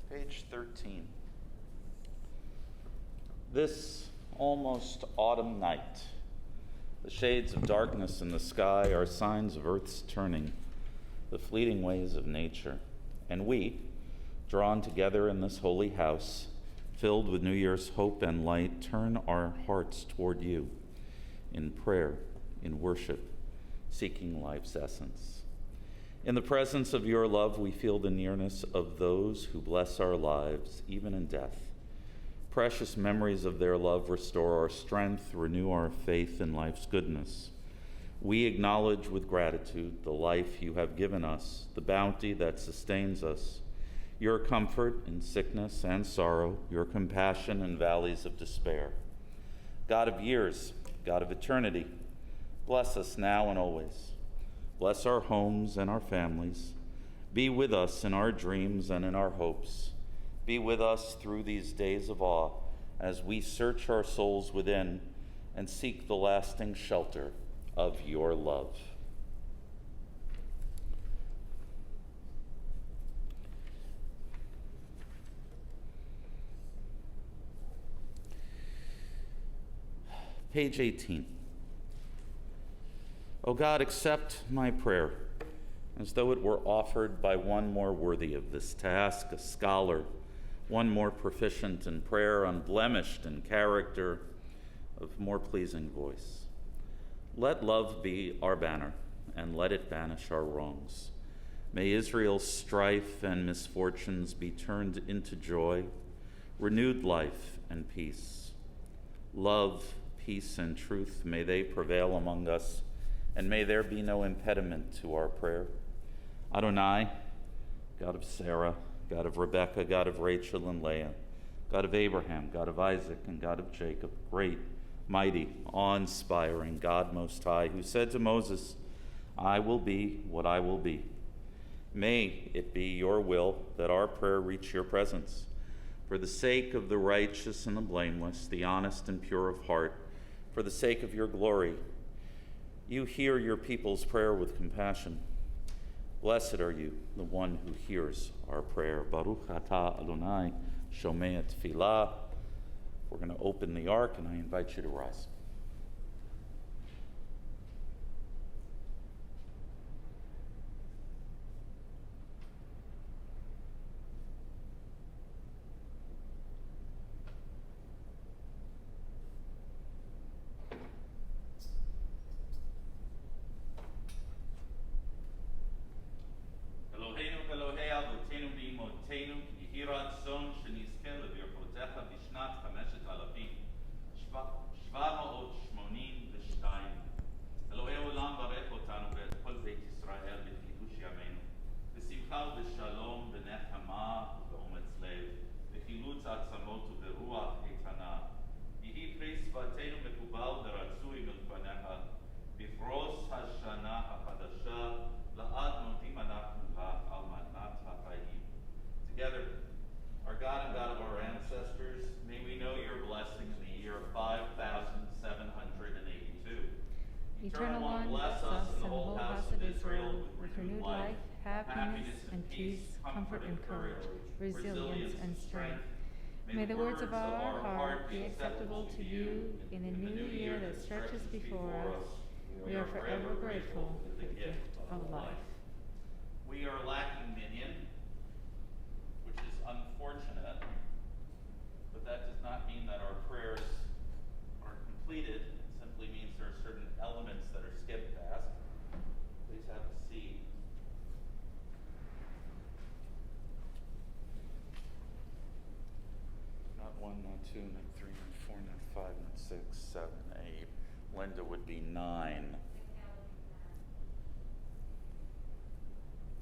Page 13. This almost autumn night, the shades of darkness in the sky are signs of Earth's turning, the fleeting ways of nature. And we, drawn together in this holy house, filled with New Year's hope and light, turn our hearts toward you in prayer, in worship, seeking life's essence. In the presence of your love, we feel the nearness of those who bless our lives, even in death. Precious memories of their love restore our strength, renew our faith in life's goodness. We acknowledge with gratitude the life you have given us, the bounty that sustains us, your comfort in sickness and sorrow, your compassion in valleys of despair. God of years, God of eternity, bless us now and always. Bless our homes and our families. Be with us in our dreams and in our hopes. Be with us through these days of awe as we search our souls within and seek the lasting shelter of your love. Page 18. O God, accept my prayer as though it were offered by one more worthy of this task, a scholar, one more proficient in prayer, unblemished in character, of more pleasing voice. Let love be our banner, and let it banish our wrongs. May Israel's strife and misfortunes be turned into joy, renewed life and peace. Love, peace, and truth, may they prevail among us, and may there be no impediment to our prayer. Adonai, God of Sarah, God of Rebekah, God of Rachel and Leah, God of Abraham, God of Isaac, and God of Jacob, great, mighty, awe-inspiring God Most High, who said to Moses, I will be what I will be. May it be your will that our prayer reach your presence. For the sake of the righteous and the blameless, the honest and pure of heart, for the sake of your glory, you hear your people's prayer with compassion. Blessed are you, the one who hears our prayer. Baruch atah Adonai, shomei tefillah. We're going to open the ark, and I invite you to rise. Eloheinu Elohei Avotenu B'imotenu, Yehi Ratzon שנזכה לברכותיך בשנת 5782. אלוהי עולם ברך אותנו ואת כל בית ישראל בחידוש ימינו, בשמחה ובשלום, בנחמה ובאומץ לב, בחילוץ עצמות וברוח איתנה. יהי פרי שפתנו מקובל ורצוי מלפניך, בפרוס השנה החדשה, לעד מודים אנחנו לך על מתנת החיים. Together, our God and God of our ancestors, may we know your blessing in the year of 5782. Eternal One, bless us and the whole house of Israel with renewed life, happiness and peace, comfort and courage, resilience and strength. May the words of our heart be acceptable to you in a new year that stretches before us. We are forever grateful for the gift of life. We are lacking minion, which is unfortunate, but that does not mean that our prayers are completed. It simply means there are certain elements that are skipped 1, not 2, not 3, not 4, not 5, not 6, 7, 8. Linda would be 9.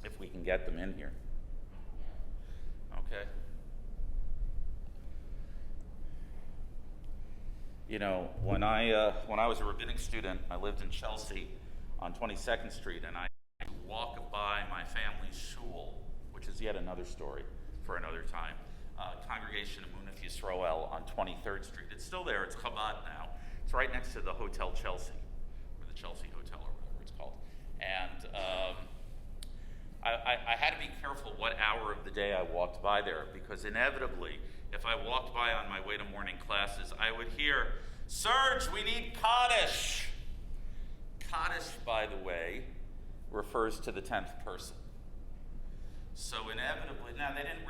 If we can get them in here. Okay. You know, when I was a rabbinic student, I lived in Chelsea on 22nd Street, and I walked by my family's shul, which is yet another story for another time. Congregation of Munaf Yisroel on 23rd Street. It's still there. It's Chabad now. It's right next to the Hotel Chelsea, or the Chelsea Hotel, or whatever it's called. And I had to be careful what hour of the day I walked by there, because inevitably, if I walked by on my way to morning classes, I would hear, "Serge, we need Kaddish." Kaddish, by the way, refers to the 10th person. So inevitably, now they didn't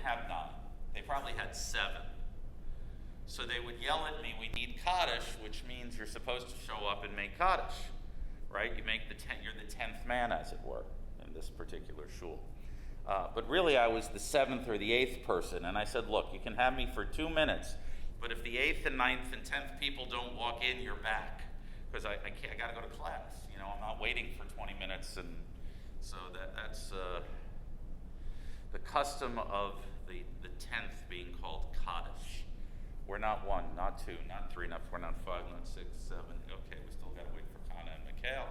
have 9. They probably had 7. So they would yell at me, "We need Kaddish," which means you're supposed to show up and make Kaddish, right? You're the 10th man, as it were, in this particular shul. But really, I was the 7th or the 8th person, and I said, "Look, you can have me for 2 minutes, but if the 8th and 9th and 10th people don't walk in, you're back, because I got to go to class. You know, I'm not waiting for 20 minutes." And so that's the custom of the 10th being called Kaddish. We're not 1, not 2, not 3, not 4, not 5, not 6, 7. Okay, we still got to wait for Kana and Mikhail.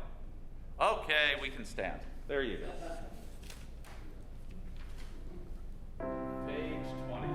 Okay, we can stand. There you go. Page 20.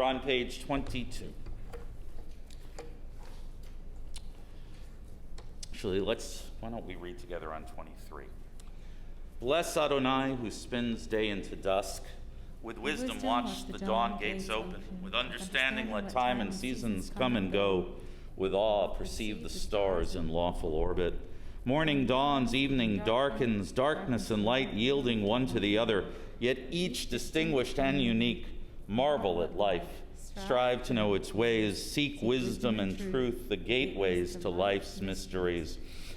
On page 22. Actually, why don't we read together on 23? Bless Adonai, who spins day into dusk. With wisdom watch the dawn gates open. With understanding let time and seasons come and go. With awe perceive the stars in lawful orbit. Morning dawns, evening darkens, darkness and light yielding one to the other, yet each distinguished and unique. Marvel at life, strive to know its ways, seek wisdom and truth, the gateways to life's mysteries.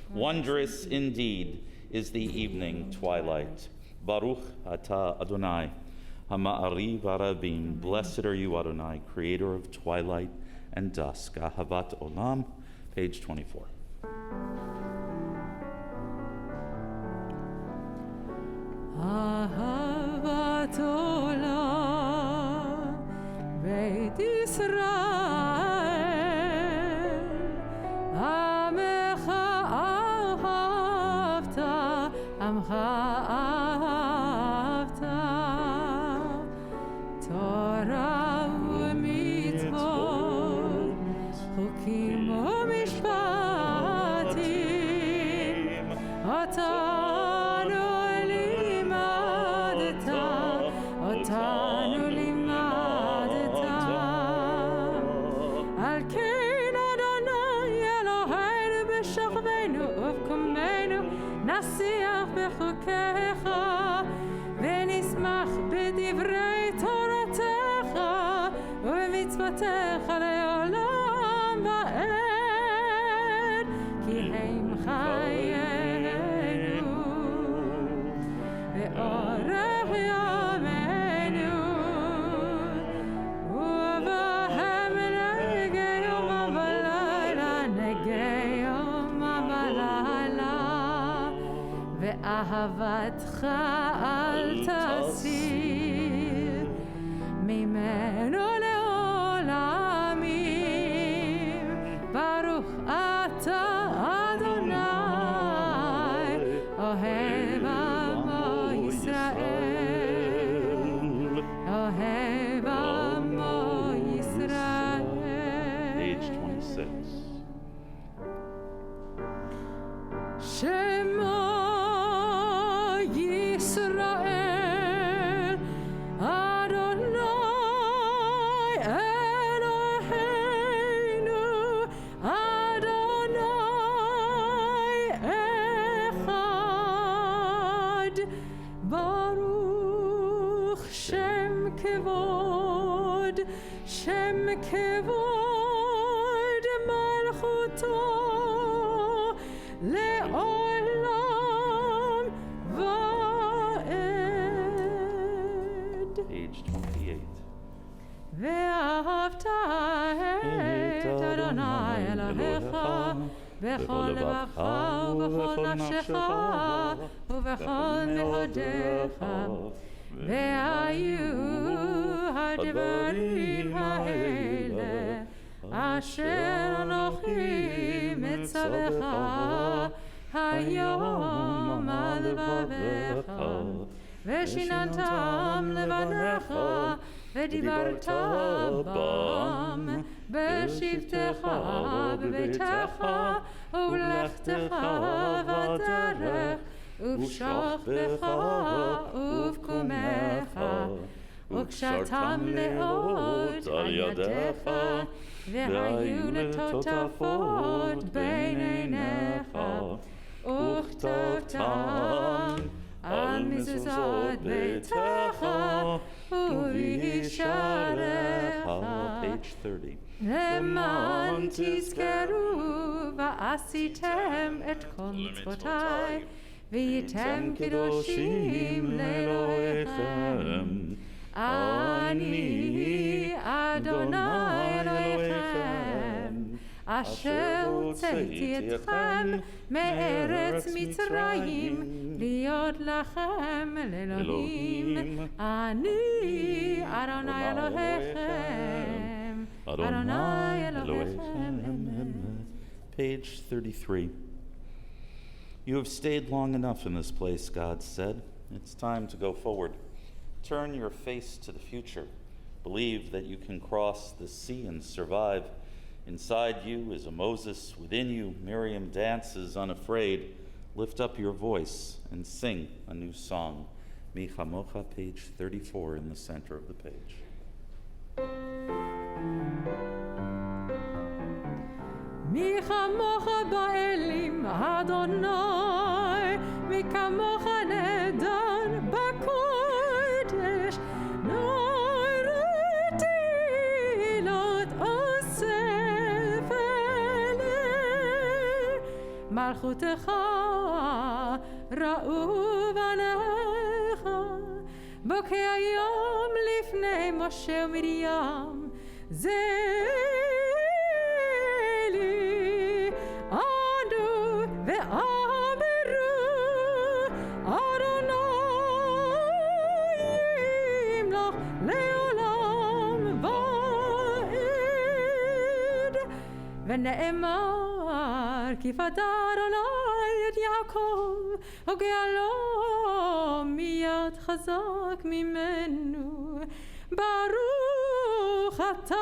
Wondrous indeed is the evening twilight. Baruch atah Adonai, hama'ariv arabim. Blessed are you, Adonai, creator of twilight and dusk. Ahavat olam, page 24. Ahavat olam. Beit Israel, Amecha ahavta, Amcha ahavta, Torah u'mitzvot, Chukim u'mishpatim, Otanu limadta, Otanu נשיח בחוקיך ונשמח בדברי תורתך ובמצוותיך לעולם ועד כי הם חיינו ואורך יומנו ובהם נגי יום ולילה נגי יום ולילה ואהבתך אל תסיר ממנו לעולמים. ברוך אתה אדוני אוהב עמו ישראל, אוהב עמו ישראל. Page 26. שמו כבוד, שם כבוד מלכותו לעולם ועד. Page 28. ואהבת את אדוני אלוהיך בכל לבבך ובכל נפשך ובכל מאודיך. והיו הדברים האלה אשר אנוכי מצווך היום על לבביך, ושיננתם לבניך ודיברת בם בשבתך בביתך ובלכתך בדרך ובשוכבך ובקומך, וקשרתם לאות על ידיך והיו לטוטפות בין עיניך, וכתבתם על מזוזות ביתך ובישעריך. Page 30. למען תזכרו ועשיתם את כל מצוותיי והייתם קדושים לאלוהיכם. אני אדוני אלוהיכם אשר הוצאתי אתכם מארץ מצרים להיות לכם לאלוהים. אני אדוני אלוהיכם, אדוני אלוהיכם. Page 33. You have stayed long enough in this place, God said. It's time to go forward. Turn your face to the future. Believe that you can cross the sea and survive. Inside you is a Moses. Within you, Miriam dances unafraid. Lift up your voice and sing a new song. Mi Chamocha, page 34 in the center of the page. מי כמוך באלים אדוני, מי כמוך נדן בקודש, נוירי תהילות אוסף אלה. מלכותך ראו בניך, בוקע יום לפני משה ומרים, זה ונאמר כי פדה אדוני את יעקב וגאלו מיד חזק ממנו. ברוך אתה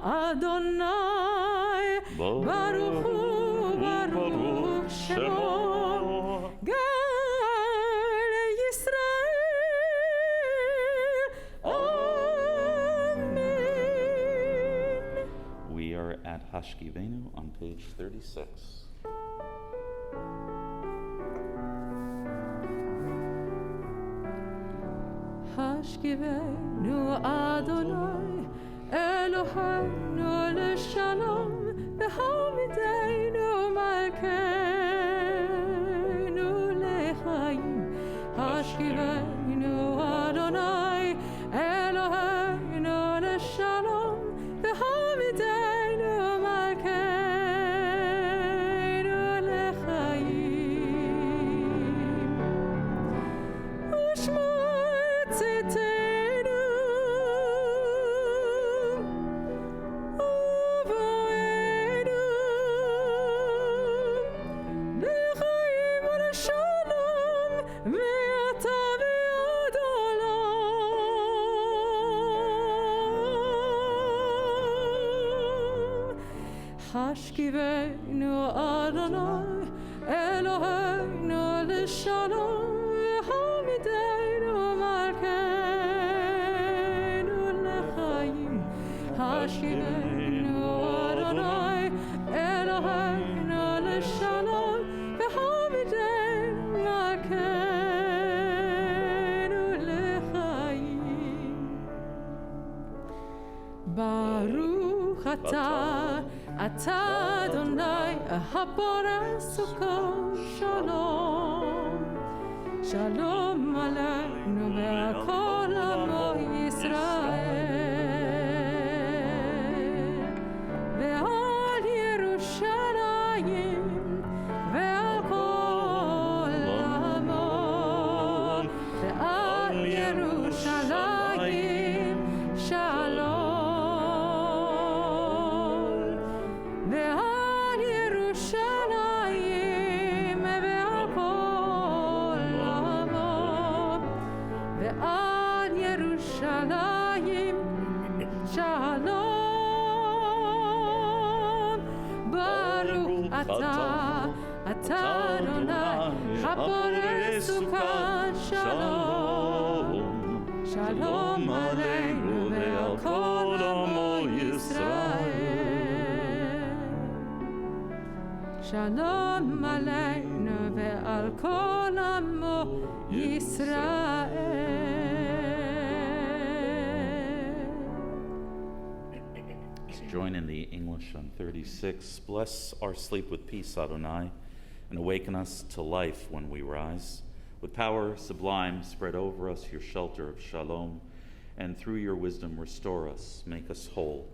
אדוני, ברוך הוא ברוך שמו גל ישראל. Amen. We are at Hashkivenu on page 36. השכיבנו אדוני אלוהינו לשלום, והעמידנו מלכנו לחיים. השכיבנו אדוני אלוהינו לשלום, והעמידנו מלכנו לחיים. ושמע צאתנו ובואנו לחיים ולשלום מעתה ועד עולם. השכיבנו אדוני אלוהינו לשלום, והעמידנו מלכנו לחיים. השכיבנו אדוני אלוהינו לשלום, והעמידנו מלכנו לחיים. Baruch atah Adonai haboreh sukkot shalom. Shalom aleinu ve'al kol amo Yisrael. Ve'al Yerushalayim ve'al kol amo. Ve'al Yerushalayim shalom. Ve'al Yerushalayim ve'al kol amo. Ve'al Yerushalayim shalom. Baruch atah Adonai haboreh sukkot shalom. Shalom aleinu ve'al kol amo Yisrael. Shalom aleinu ve'al kol amo Yisrael. Let's join in the English on 36. Bless our sleep with peace, Adonai, and awaken us to life when we rise. With power sublime, spread over us your shelter of shalom, and through your wisdom restore us, make us whole.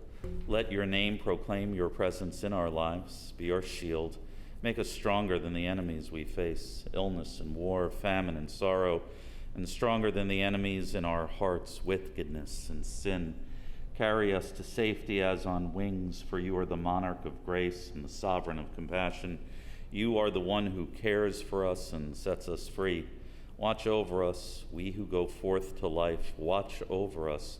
Let your name proclaim your presence in our lives, be our shield, make us stronger than the enemies we face, illness and war, famine and sorrow, and stronger than the enemies in our hearts, wickedness and sin. Carry us to safety as on wings, for you are the monarch of grace and the sovereign of compassion. You are the one who cares for us and sets us free. Watch over us, we who go forth to life. Watch over us,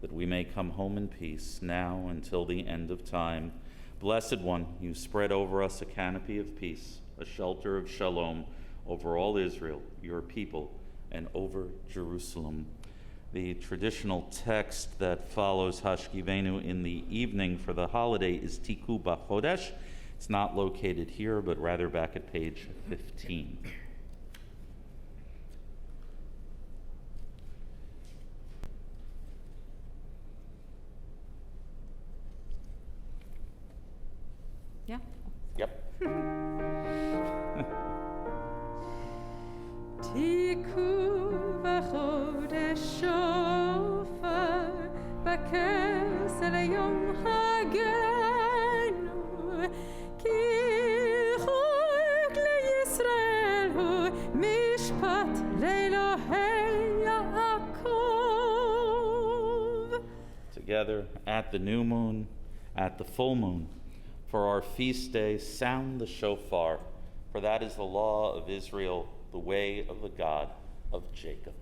that we may come home in peace, now until the end of time. Blessed One, you spread over us a canopy of peace, a shelter of shalom over all Israel, your people, and over Jerusalem. The traditional text that follows Hashkivenu in the evening for the holiday is Tiku B'Chodesh. It's not located here, but rather back at page 15. Yeah? Yep. Tiku v'chodesh shofar b'kesel yom hagenu ki chok leYisrael hu mishpat leElohei Yaakov. Together at the new moon, at the full moon, for our feast day, sound the shofar, for that is the law of Israel, the way of the God of Jacob.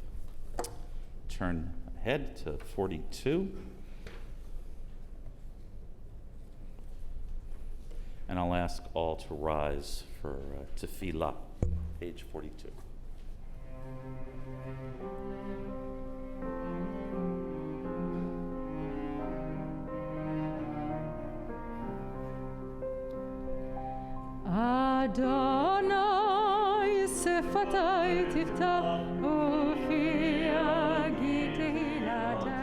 Turn ahead to 42. And I'll ask all to rise for tefillah, page 42. Adonai sefatai tiftach ufi agid tehilatecha.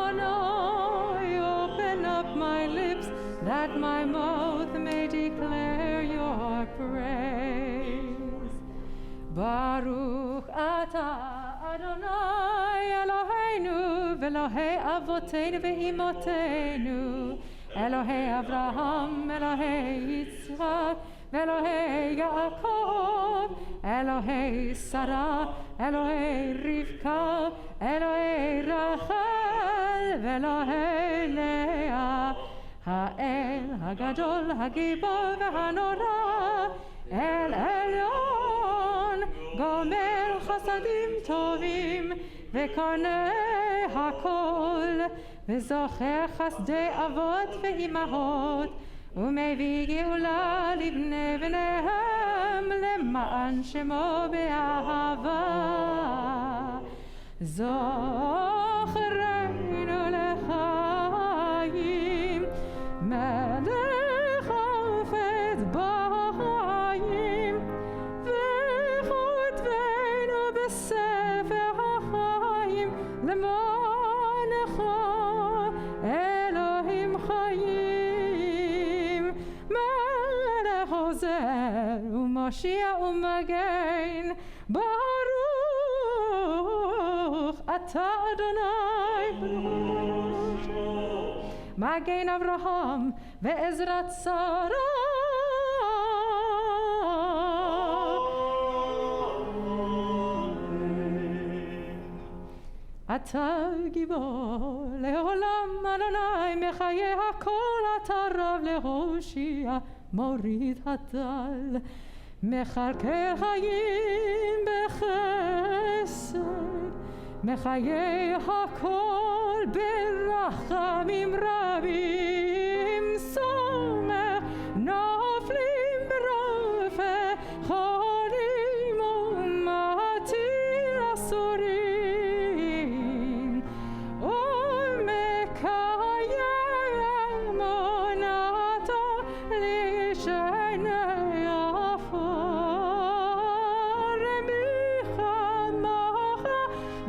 Adonai, open up my lips that my mouth may declare your praise. Baruch atah Adonai Eloheinu v'Elohei avoteinu ve'imoteinu, Elohei Avraham, Elohei Yitzchak, Elohei Yaakov, Elohei Sarah, Elohei Rivka, Elohei Rachel, Elohei Leah, Ha'el Hagadol, Hagibor v'Hanora, El Elyon, Gomer Chasadim Tovim, V'Karnei Hakol, וזוכר חסדי אבות ואימהות, ומביא גאולה לבני בניהם, למען שמו באהבה. זוכרנו לחיים, מלך חפץ בחיים, וכותבנו בספר החיים, למען מושיע ומגן, ברוך אתה אדוני, מגן אברהם ועזרת שרה. אתה גיבור לעולם אדוני, מחיה הכל אתה רב להושיע, מוריד הדל, מחלקי חיים בחסד, מחיה הכל ברחמים רבים, סומך נופלים ברופא חולים ומתיר אסורים, ומקיים אמונתו לשני עפר, מחמך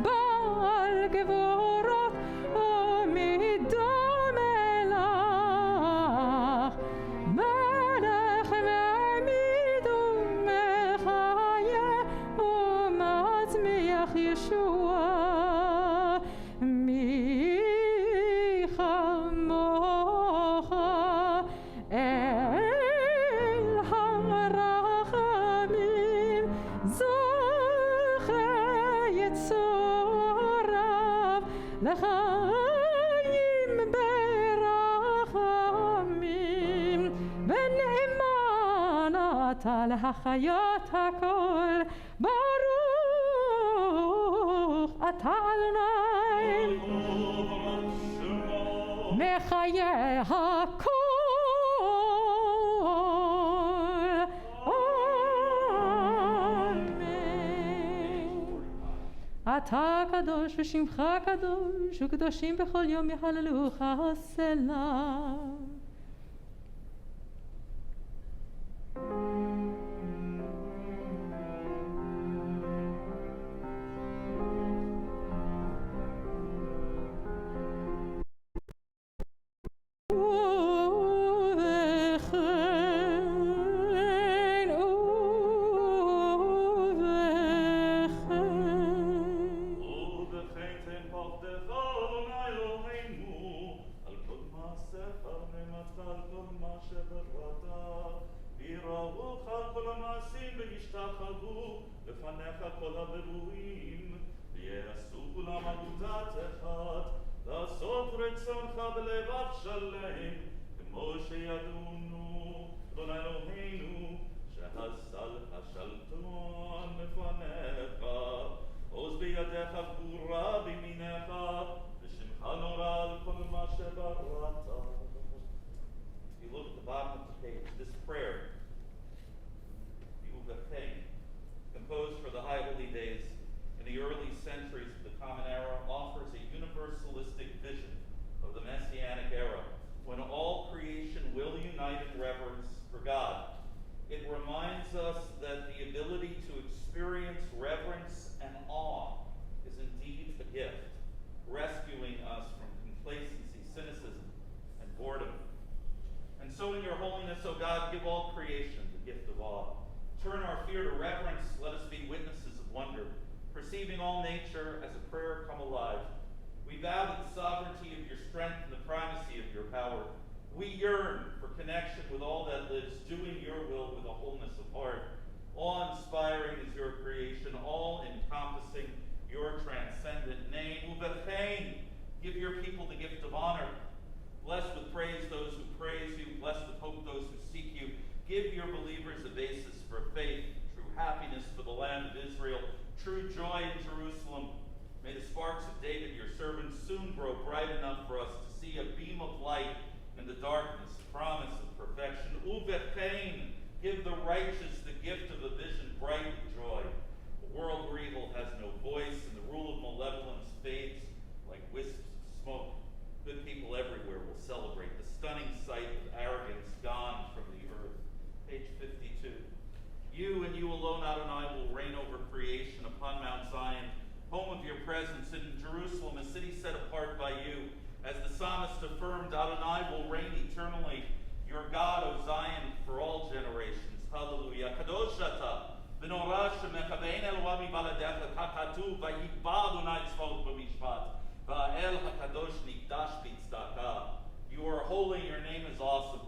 בעל גבורות ומדום מלך, מלך מעמיד ומחיה ומצמיח ישועה. מי כמוך אל הרחמים, זוכה יצוריו לחיים ברחמים, ונאמן אתה להחיות הכל, ברוך אתה אדוני מחיה הכל. אמן. אתה קדוש ושמך קדוש, וקדושים בכל יום יהללוך סלם. Adonai will reign eternally. Your God, O Zion, for all generations. Hallelujah. Kadosh ata, v'norah shemechabein Eloah mibaladecha, kakatuv, vayikba Adonai tzvaot b'mishpat, va'el hakadosh nikdash b'tzdaka. You are holy, your name is awesome.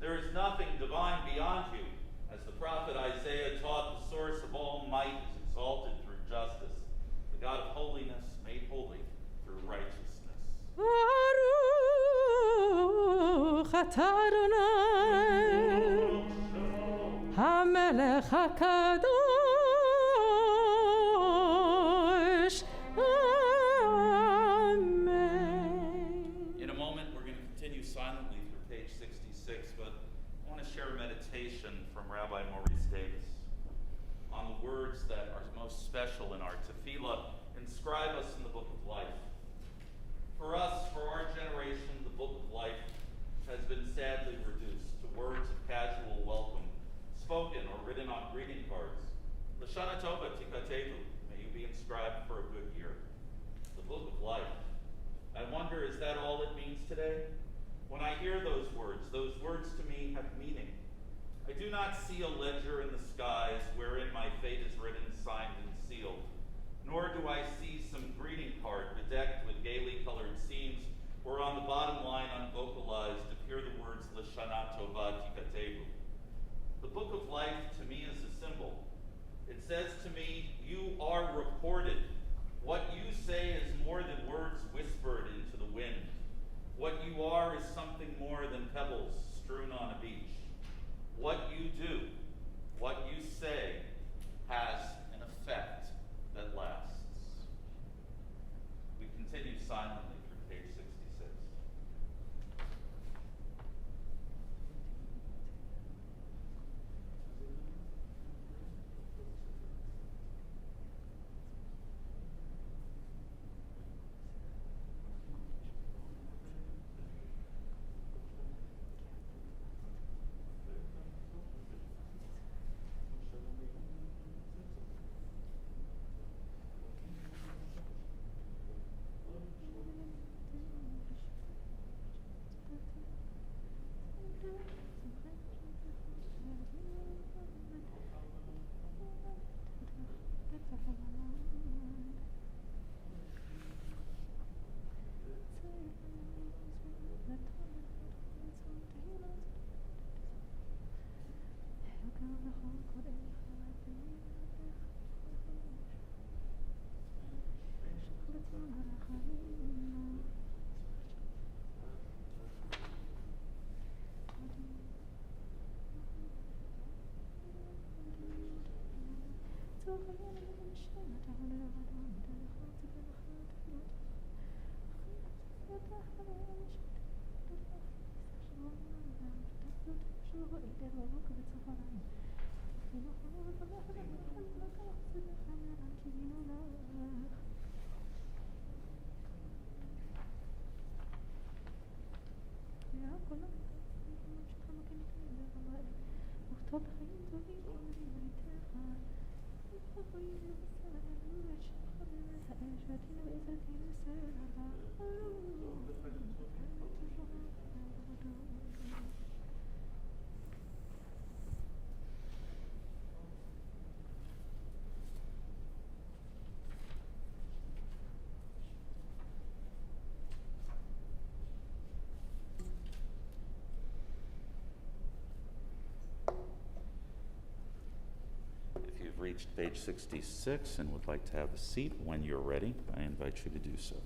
There is nothing divine beyond you. As the prophet Isaiah taught, the source of all might is exalted through justice, the God of holiness made holy through righteousness. Baruch atah Adonai, HaMelech HaKadosh. Amen. In a moment, we're going to continue silently through page 66, but I want to share a meditation from Rabbi Maurice Davis on the words that are most special in our tefillah, inscribe us in the book of life. For us, for our generation, the book of life has been sadly reduced to words of casual welcome, spoken or written on greeting cards. L'shana tova tikatevu, may you be inscribed for a good year. The book of life. I wonder, is that all it means today? When I hear those words to me have meaning. I do not see a ledger in the skies wherein my fate is written, signed, and sealed. Nor do I see some greeting card bedecked with gaily colored seams, where on the bottom line, unvocalized, appear the words L'shana tova tikatevu. The book of life to me is a symbol. It says to me, you are recorded. What you say is more than words whispered into the wind. What you are is something more than pebbles strewn on a beach. What you do, what you say, has an effect that lasts. We continue silently through page 66. If you've reached page 66 and would like to have a seat when you're ready, I invite you to do so.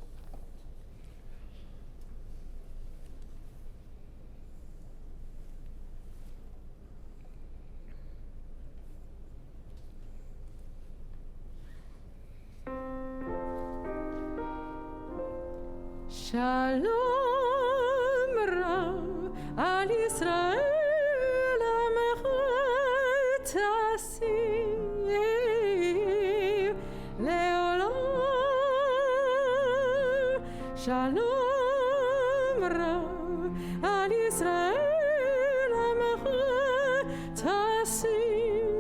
Shalom Rav al Yisrael Amechot Tasim Leolam. Shalom Rav al Yisrael Amechot Tasim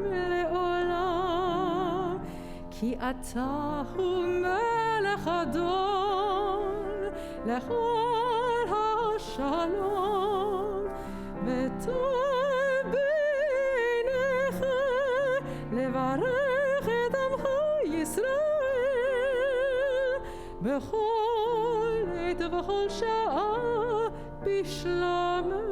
Leolam. Ki Ata hu Adon lechol hashalom v'tov בכל עת ובכל שעה בשלומך.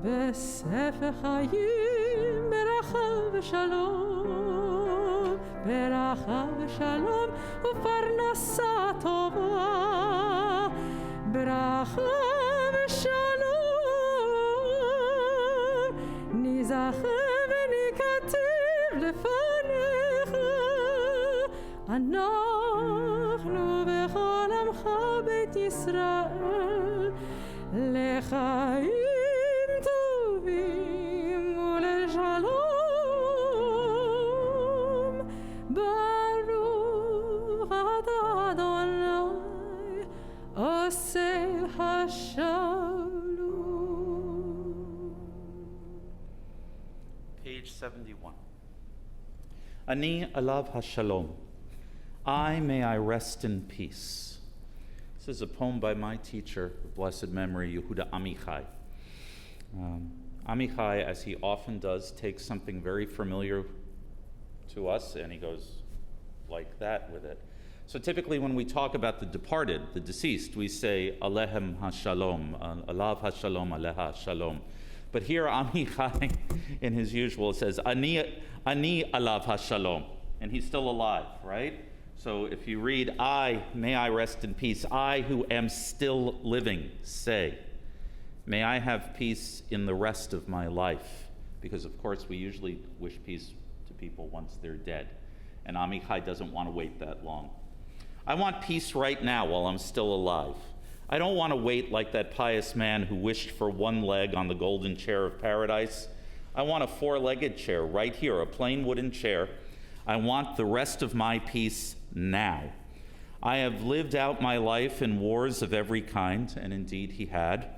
בספר חיים ברכה ושלום, ברכה ושלום ופרנסה טובה, ברכה ושלום נזכה ונכתב לפניך. אנחנו וכל עמך בית ישראל לחיים טובים ולשלום. ברוך אתה אדוני עושה השלום. Page 71. Ani alav hashalom. I may I rest in peace. This is a poem by my teacher, of blessed memory, Yehuda Amichai. Amichai, as he often does, takes something very familiar to us and he goes like that with it. So typically when we talk about the departed, the deceased, we say Alehem HaShalom, Alav HaShalom, Aleha HaShalom. But here Amichai, in his usual, says Ani Alav HaShalom, and he's still alive, right? So if you read, may I rest in peace, I who am still living, say, may I have peace in the rest of my life. Because of course we usually wish peace to people once they're dead. And Amichai doesn't want to wait that long. I want peace right now while I'm still alive. I don't want to wait like that pious man who wished for one leg on the golden chair of paradise. I want a four-legged chair right here, a plain wooden chair. I want the rest of my peace now. I have lived out my life in wars of every kind, and indeed he had.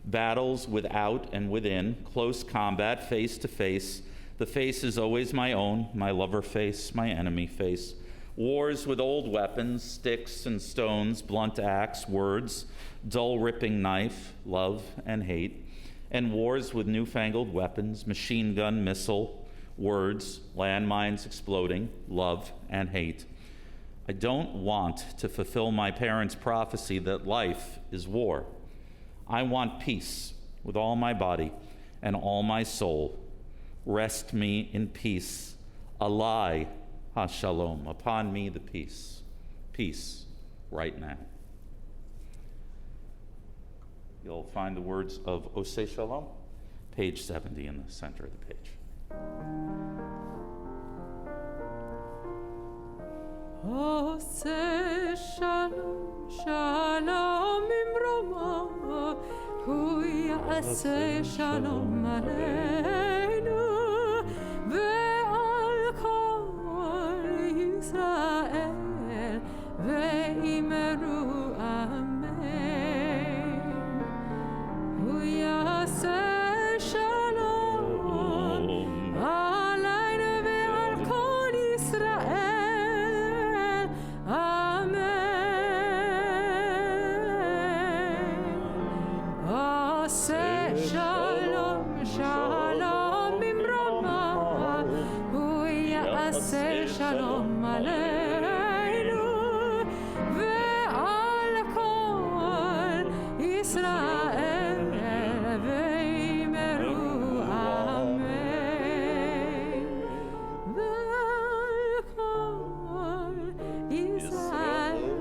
Battles without and within, close combat, face to face. The face is always my own, my lover face, my enemy face. Wars with old weapons, sticks and stones, blunt axe, words, dull ripping knife, love and hate. And wars with newfangled weapons, machine gun, missile, words, landmines exploding, love and hate. I don't want to fulfill my parents' prophecy that life is war. I want peace with all my body and all my soul. Rest me in peace. Alai HaShalom. Upon me the peace. Peace right now. You'll find the words of Oseh Shalom, page 70 in the center of the page. Oseh Shalom, Shalom Imroma, Hu Ya'aseh Shalom Aleinu, Ve'al Kol Yisrael, Ve'imeru Amen. Hu Ya'aseh Shalom Aleinu, Ve'al Kol Yisrael, Amen. Oseh Shalom, Shalom Imroma, Hu Ya'aseh Shalom Aleinu, Ve'al Kol Yisrael, Ve'imeru Amen. Ve'al Kol Yisrael,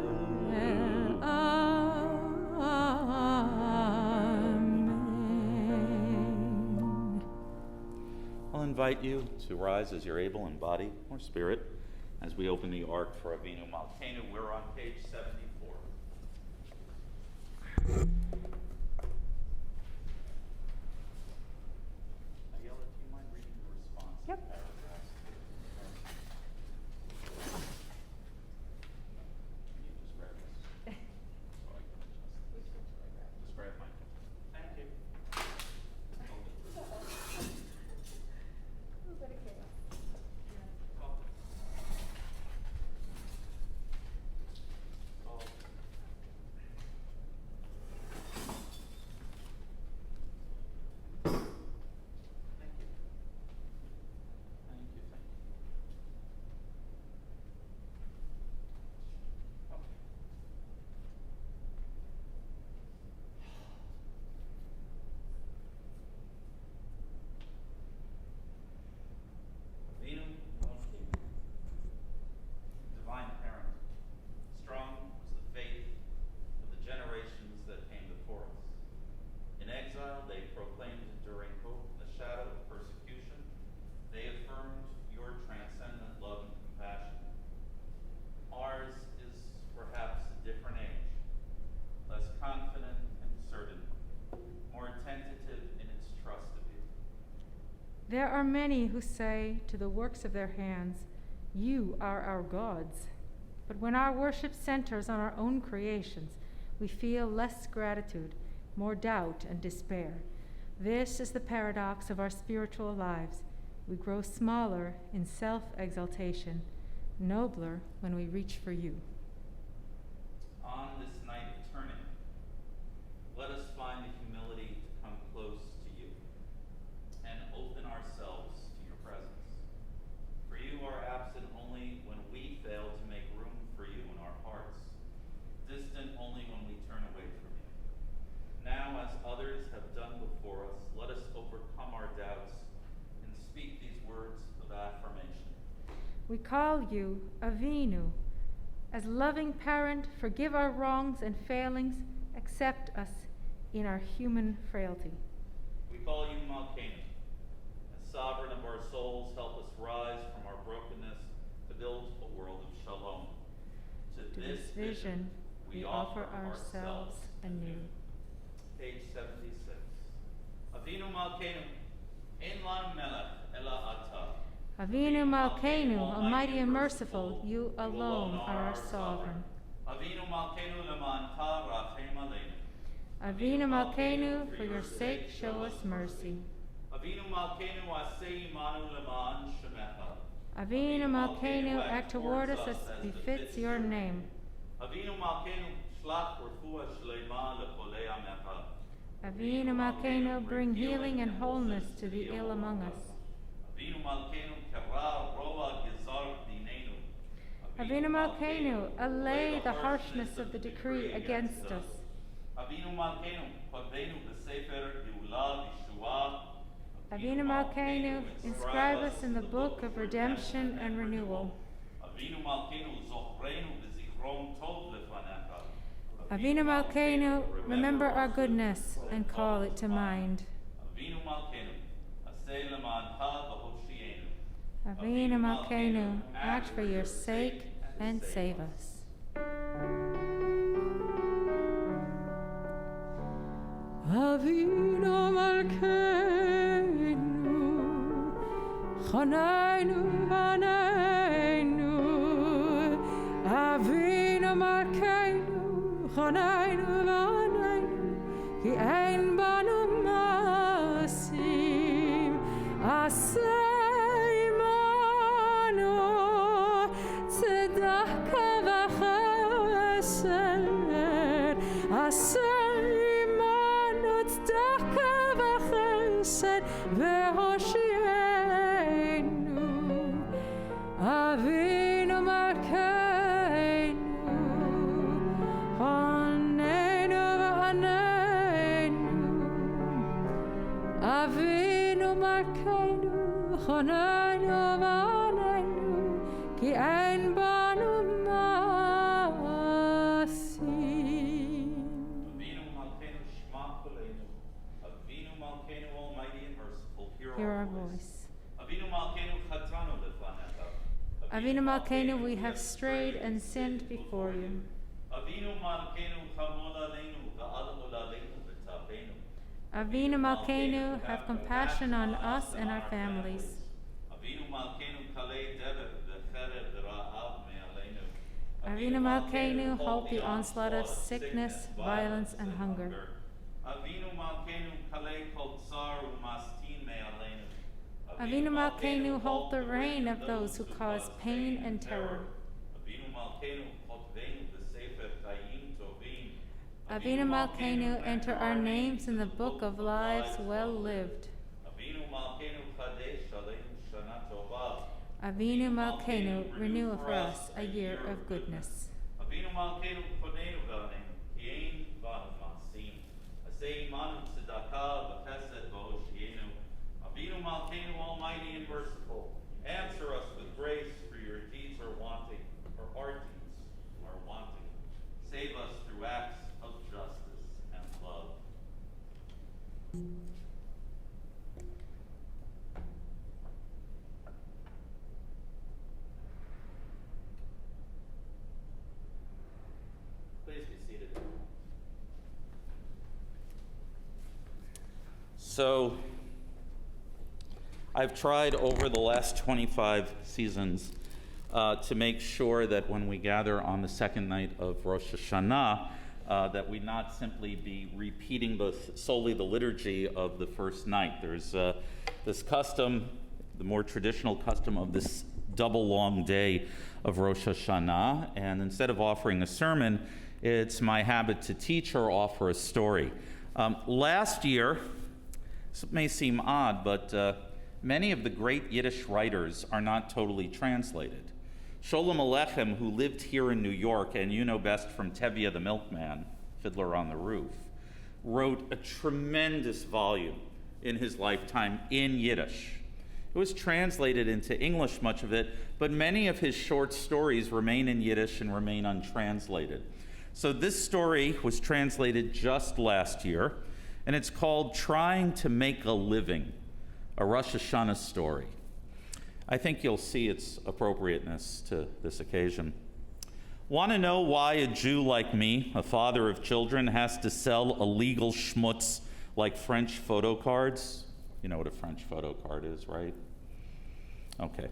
Amen. I'll invite you to rise as you're able in body or spirit as we open the Ark for Avinu Malkeinu. We're on page 74. Ayala, do you mind reading the response Yep. paragraphs? Can you just grab this? So I can adjust this. Just grab mine. Thank you. There are many who say to the works of their hands, "You are our gods." But when our worship centers on our own creations, we feel less gratitude, more doubt and despair. This is the paradox of our spiritual lives. We grow smaller in self-exaltation, nobler when we reach for you. On this night of turning, let us find the humility to come close to you and open ourselves to your presence. For you are absent only when we fail to make room for you in our hearts, distant only when we turn away from you. Now, as others have done before us, let us overcome our doubts and speak these words of affirmation. We call you Avinu. As loving parent, forgive our wrongs and failings, accept us in our human frailty. We call you Malkeinu. As sovereign of our souls, help us rise from our brokenness to build a world of shalom. To this vision, we offer ourselves anew. Page 76. Avinu Malkeinu, ein lanu melech ela ata. Avinu Malkeinu, almighty and merciful, you alone are our sovereign. Avinu Malkeinu leman ta rachem aleinu. Avinu Malkeinu, for your sake show us mercy. Avinu Malkeinu asei imanu leman shemecha. Avinu Malkeinu, act toward us as befits your name. Avinu Malkeinu shlach refuah shlema lecholei amecha. Avinu Malkeinu, bring healing and wholeness to the ill among us. Avinu Malkeinu kera roa gizar dinenu. Avinu Malkeinu, allay the harshness of the decree against us. Avinu Malkeinu kodenu b'sefer Geulah v'Yeshua. Avinu Malkeinu, inscribe us in the book of redemption and renewal. Avinu Malkeinu zochrenu b'zichron tov lefanecha. Avinu Malkeinu, remember our goodness and call it to mind. Avinu Malkeinu aseh leman ha v'hoshienu. Avinu Malkeinu, act for your sake and save us. Avinu Malkeinu, Chanaynu Vaneinu. Avinu Malkeinu, Chanaynu Vaneinu, Ki ein banu masim, Asei manu, Tzedaka v'chesed, Asei tzedaka v'chesed v'hoshienu. Avinu Malkeinu, Chaneinu v'aneinu. Avinu Malkeinu, Chaneinu v'aneinu, ki ein banu masim. Avinu Malkeinu shema koleinu. Avinu Malkeinu almighty and merciful, Hear our voice. Avinu Malkeinu chatanu lefanecha. Avinu Malkeinu, we have strayed and sinned before you. Avinu Malkeinu chamol aleinu v'al olaleinu v'tavenu. Avinu Malkeinu, have compassion on us and our families. Avinu Malkeinu kalei devet v'cherev v'ra'av me'aleinu. Avinu Malkeinu, halt the onslaught of sickness, violence, and hunger. Avinu Malkeinu kalei kol tsar u'mastin me'aleinu. Avinu Malkeinu, halt the reign of those who cause pain and terror. Avinu Malkeinu kotvenu b'sefer chayim tovim. Avinu Malkeinu, enter our names in the book of lives well lived. Avinu Malkeinu chadesh aleinu shana tova. Avinu Malkeinu, renew for us a year of goodness. Avinu Malkeinu konenu v'aneinu ki ein banu masim. Asei imanu tzedaka v'chesed v'hoshienu. Avinu Malkeinu almighty and merciful, answer us with grace, for your deeds are wanting, or our deeds are wanting. Save us through acts of justice and love. Please be seated. So, I've tried over the last 25 seasons to make sure that when we gather on the second night of Rosh Hashanah, that we not simply be repeating solely the liturgy of the first night. There's this custom, the more traditional custom of this double long day of Rosh Hashanah, and instead of offering a sermon, it's my habit to teach or offer a story. Last year, this may seem odd, but many of the great Yiddish writers are not totally translated. Sholem Aleichem, who lived here in New York, and you know best from Tevye the Milkman, Fiddler on the Roof, wrote a tremendous volume in his lifetime in Yiddish. It was translated into English, much of it, but many of his short stories remain in Yiddish and remain untranslated. So this story was translated just last year, and it's called Trying to Make a Living, a Rosh Hashanah story. I think you'll see its appropriateness to this occasion. Want to know why a Jew like me, a father of children, has to sell illegal schmutz like French photo cards? You know what a French photo card is, right? Okay.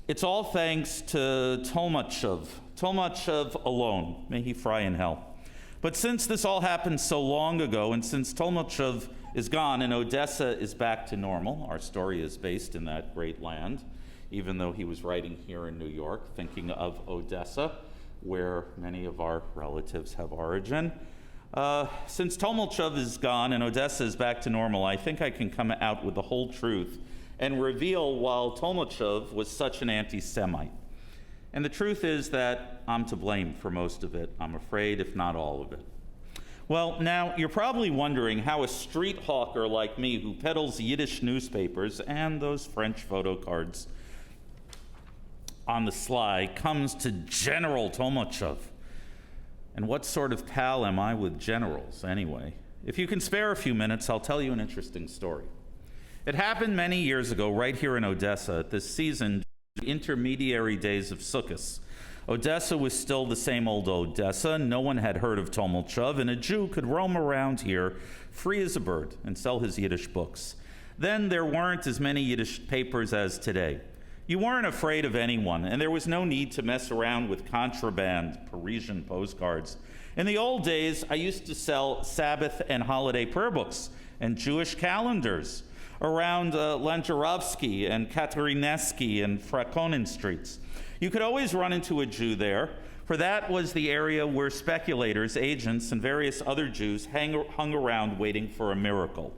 It's all thanks to Tolmachev alone. May he fry in hell. But since this all happened so long ago, and since Tolmachev is gone and Odessa is back to normal, our story is based in that great land, even though he was writing here in New York, thinking of Odessa, where many of our relatives have origin. Since Tolmachev is gone and Odessa is back to normal, I think I can come out with the whole truth and reveal why Tolmachev was such an anti-Semite. And the truth is that I'm to blame for most of it, I'm afraid, if not all of it. Well, now, you're probably wondering how a street hawker like me who peddles Yiddish newspapers and those French photo cards on the sly comes to General Tolmachev. And what sort of pal am I with generals, anyway? If you can spare a few minutes, I'll tell you an interesting story. It happened many years ago, right here in Odessa, at this season, intermediary days of Sukkot. Odessa was still the same old Odessa. No one had heard of Tolmachev, and a Jew could roam around here free as a bird and sell his Yiddish books. Then there weren't as many Yiddish papers as today. You weren't afraid of anyone, and there was no need to mess around with contraband Parisian postcards. In the old days, I used to sell Sabbath and holiday prayer books and Jewish calendars around Langerovsky and Katerineski and Frakonin streets. You could always run into a Jew there, for that was the area where speculators, agents, and various other Jews hung around waiting for a miracle.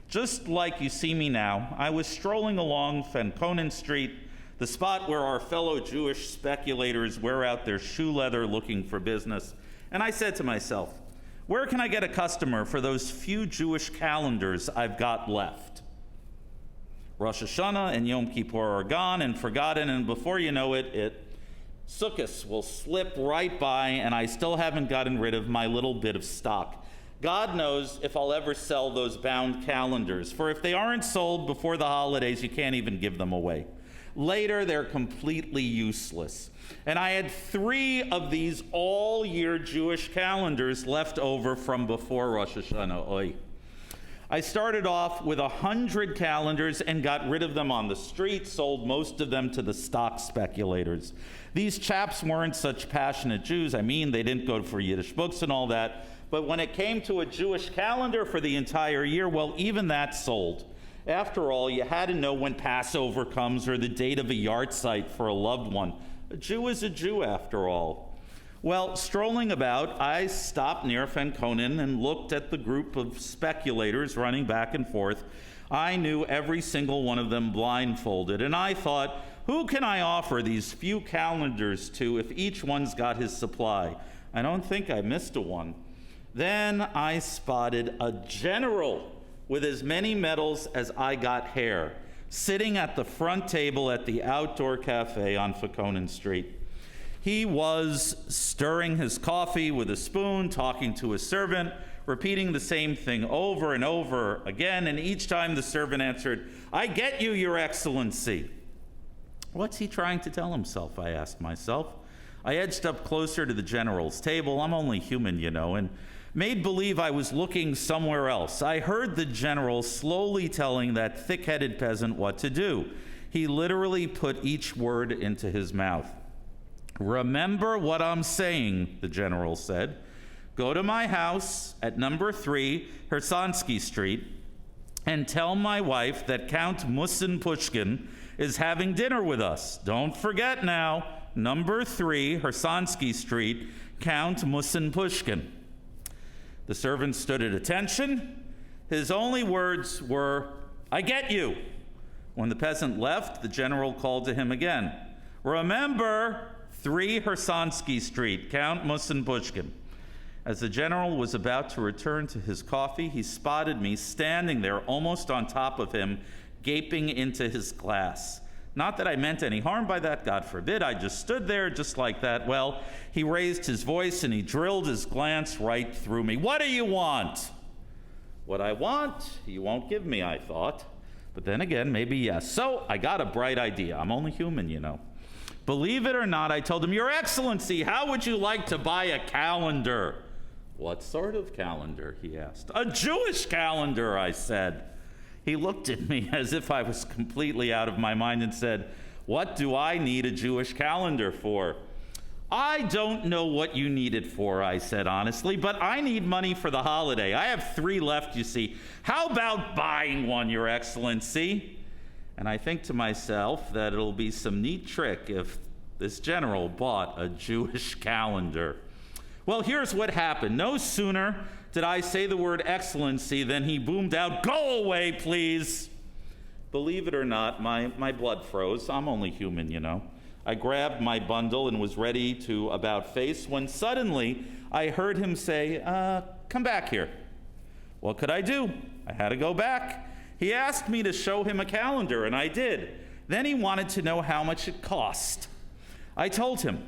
Just like you see me now, I was strolling along Frakonin Street, the spot where our fellow Jewish speculators wear out their shoe leather looking for business, and I said to myself, where can I get a customer for those few Jewish calendars I've got left? Rosh Hashanah and Yom Kippur are gone and forgotten, and before you know it, Sukkot will slip right by, and I still haven't gotten rid of my little bit of stock. God knows if I'll ever sell those bound calendars, for if they aren't sold before the holidays, you can't even give them away. Later, they're completely useless. And I had 3 of these all-year Jewish calendars left over from before Rosh Hashanah. Oy. I started off with 100 calendars and got rid of them on the street, sold most of them to the stock speculators. These chaps weren't such passionate Jews. I mean, they didn't go for Yiddish books and all that. But when it came to a Jewish calendar for the entire year, well, even that sold. After all, you had to know when Passover comes or the date of a yahrzeit for a loved one. A Jew is a Jew, after all. Well, strolling about, I stopped near Frakonin and looked at the group of speculators running back and forth. I knew every single one of them blindfolded, and I thought, who can I offer these few calendars to if each one's got his supply? I don't think I missed a one. Then I spotted a general with as many medals as I got hair, sitting at the front table at the outdoor cafe on Frakonin Street. He was stirring his coffee with a spoon, talking to a servant, repeating the same thing over and over again, and each time the servant answered, "I get you, Your Excellency." What's he trying to tell himself, I asked myself. I edged up closer to the general's table. I'm only human, you know, and made believe I was looking somewhere else. I heard the general slowly telling that thick-headed peasant what to do. He literally put each word into his mouth. "Remember what I'm saying," the general said. "Go to my house at number 3 Hersansky Street and tell my wife that Count Musin Pushkin is having dinner with us. Don't forget now, number 3 Hersansky Street, Count Musin Pushkin." The servant stood at attention. His only words were, "I get you." When the peasant left, the general called to him again. "Remember, 3 Hersansky Street, Count Musin Pushkin." As the general was about to return to his coffee, he spotted me standing there almost on top of him, gaping into his glass. Not that I meant any harm by that, God forbid. I just stood there just like that. Well, he raised his voice and he drilled his glance right through me. "What do you want?" What I want, you won't give me, I thought. But then again, maybe yes. So I got a bright idea. I'm only human, you know. Believe it or not, I told him, "Your Excellency, how would you like to buy a calendar?" "What sort of calendar?" he asked. "A Jewish calendar," I said. He looked at me as if I was completely out of my mind and said, "What do I need a Jewish calendar for?" "I don't know what you need it for," I said honestly, "but I need money for the holiday. I have 3 left, you see. How about buying one, Your Excellency?" And I think to myself that it'll be some neat trick if this general bought a Jewish calendar. Well, here's what happened. No sooner did I say the word excellency than he boomed out, "Go away, please." Believe it or not, my blood froze. I'm only human, you know. I grabbed my bundle and was ready to about face when suddenly I heard him say, "Come back here." What could I do? I had to go back. He asked me to show him a calendar, and I did. Then he wanted to know how much it cost. I told him.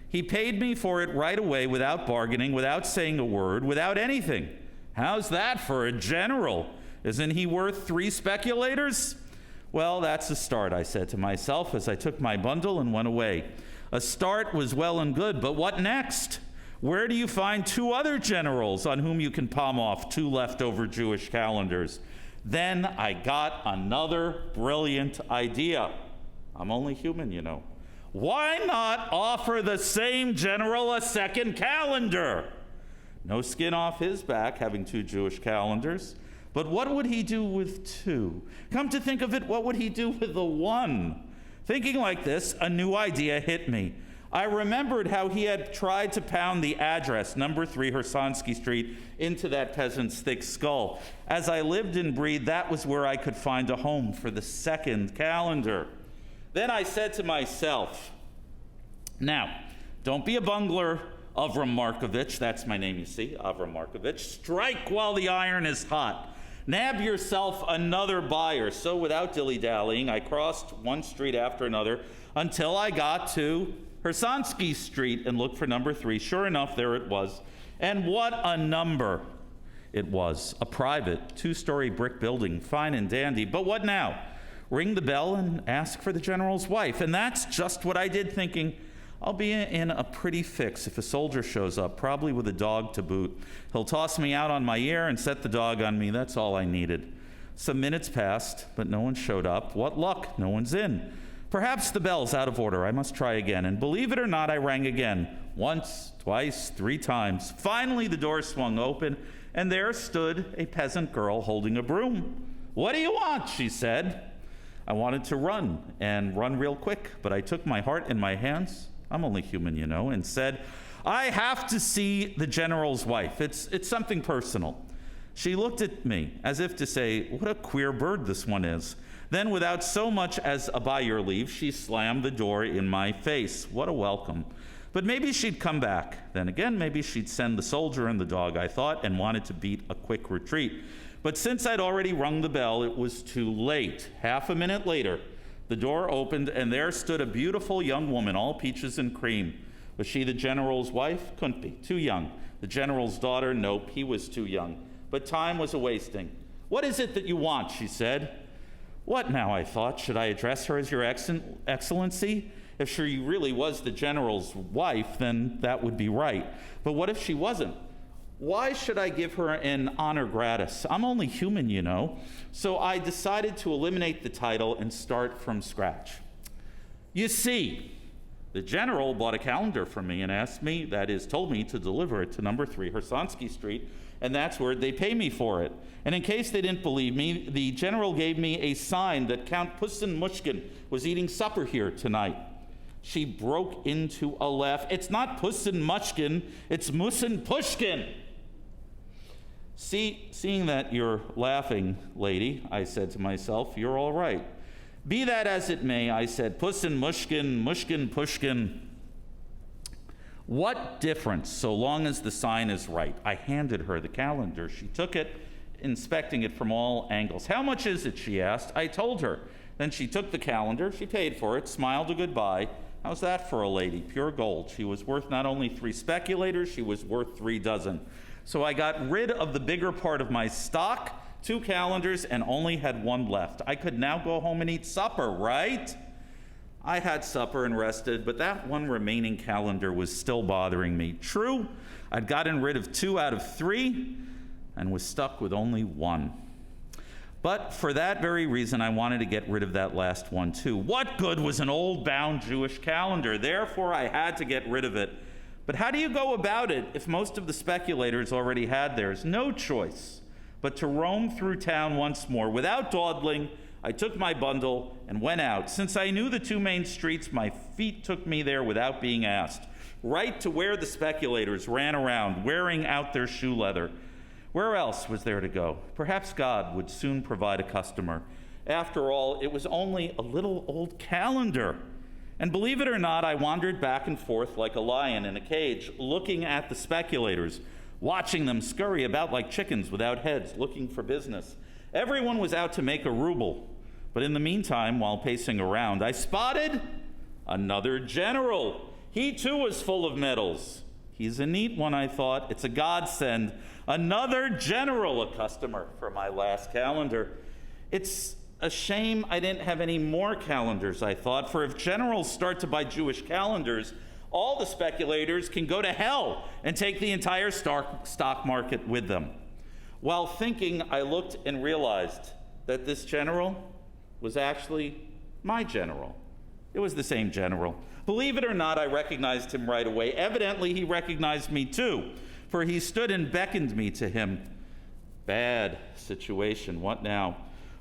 He paid me for it right away without bargaining, without saying a word, without anything. How's that for a general? Isn't he worth 3 speculators? Well, that's a start, I said to myself as I took my bundle and went away. A start was well and good, but what next? Where do you find 2 other generals on whom you can palm off 2 leftover Jewish calendars? Then I got another brilliant idea. I'm only human, you know. Why not offer the same general a second calendar? No skin off his back having 2 Jewish calendars. But what would he do with 2? Come to think of it, what would he do with the 1? Thinking like this, a new idea hit me. I remembered how he had tried to pound the address, number 3 Hersansky Street, into that peasant's thick skull. As I lived and breathed, that was where I could find a home for the second calendar. Then I said to myself, now, don't be a bungler, Avram Markovich. That's my name, you see, Avram Markovich. Strike while the iron is hot. Nab yourself another buyer. So without dilly-dallying, I crossed one street after another until I got to Hersansky Street and looked for number 3. Sure enough, there it was. And what a number it was. A private 2-story brick building, fine and dandy. But what now? Ring the bell and ask for the general's wife. And that's just what I did, thinking, I'll be in a pretty fix if a soldier shows up, probably with a dog to boot. He'll toss me out on my ear and set the dog on me. That's all I needed. Some minutes passed, but no one showed up. What luck, no one's in. Perhaps the bell's out of order. I must try again. And believe it or not, I rang again. Once, twice, 3 times. Finally, the door swung open, and there stood a peasant girl holding a broom. What do you want? She said. I wanted to run, and run real quick, but I took my heart in my hands. I'm only human, you know, and said, I have to see the general's wife. It's something personal. She looked at me as if to say, what a queer bird this one is. Then, without so much as a by your leave, she slammed the door in my face. What a welcome. But maybe she'd come back. Then again, maybe she'd send the soldier and the dog, I thought, and wanted to beat a quick retreat. But since I'd already rung the bell, it was too late. Half a minute later, the door opened, and there stood a beautiful young woman, all peaches and cream. Was she the general's wife? Couldn't be. Too young. The general's daughter? Nope, he was too young. But time was a-wasting. What is it that you want? She said. What now, I thought. Should I address her as your excellency? If she really was the general's wife, then that would be right. But what if she wasn't? Why should I give her an honor gratis? I'm only human, you know. So I decided to eliminate the title and start from scratch. You see, the general bought a calendar from me and told me to deliver it to number 3 Hersansky Street, and that's where they pay me for it. And in case they didn't believe me, the general gave me a sign that Count Pussin Mushkin was eating supper here tonight. She broke into a laugh. It's not Pussin Mushkin, it's Mussin Pushkin. Seeing that you're laughing, lady, I said to myself, you're all right. Be that as it may, I said, Pussin Mushkin, Mushkin Pushkin. What difference, so long as the sign is right? I handed her the calendar. She took it, inspecting it from all angles. How much is it, she asked. I told her. Then she took the calendar, she paid for it, smiled a goodbye. How's that for a lady? Pure gold. She was worth not only 3 speculators, she was worth 3 dozen. So I got rid of the bigger part of my stock, 2 calendars, and only had 1 left. I could now go home and eat supper, right? I had supper and rested, but that 1 remaining calendar was still bothering me. True, I'd gotten rid of 2 out of 3 and was stuck with only 1. But for that very reason, I wanted to get rid of that last one too. What good was an old bound Jewish calendar? Therefore, I had to get rid of it. But how do you go about it if most of the speculators already had theirs? No choice but to roam through town once more. Without dawdling, I took my bundle and went out. Since I knew the 2 main streets, my feet took me there without being asked, right to where the speculators ran around, wearing out their shoe leather. Where else was there to go? Perhaps God would soon provide a customer. After all, it was only a little old calendar. And believe it or not, I wandered back and forth like a lion in a cage, looking at the speculators, watching them scurry about like chickens without heads, looking for business. Everyone was out to make a ruble. But in the meantime, while pacing around, I spotted another general. He too was full of medals. He's a neat one, I thought. It's a godsend. Another general, a customer for my last calendar. It's a shame I didn't have any more calendars, I thought, for if generals start to buy Jewish calendars, all the speculators can go to hell and take the entire stock market with them. While thinking, I looked and realized that this general was actually my general. It was the same general. Believe it or not, I recognized him right away. Evidently, he recognized me too, for he stood and beckoned me to him. Bad situation. What now?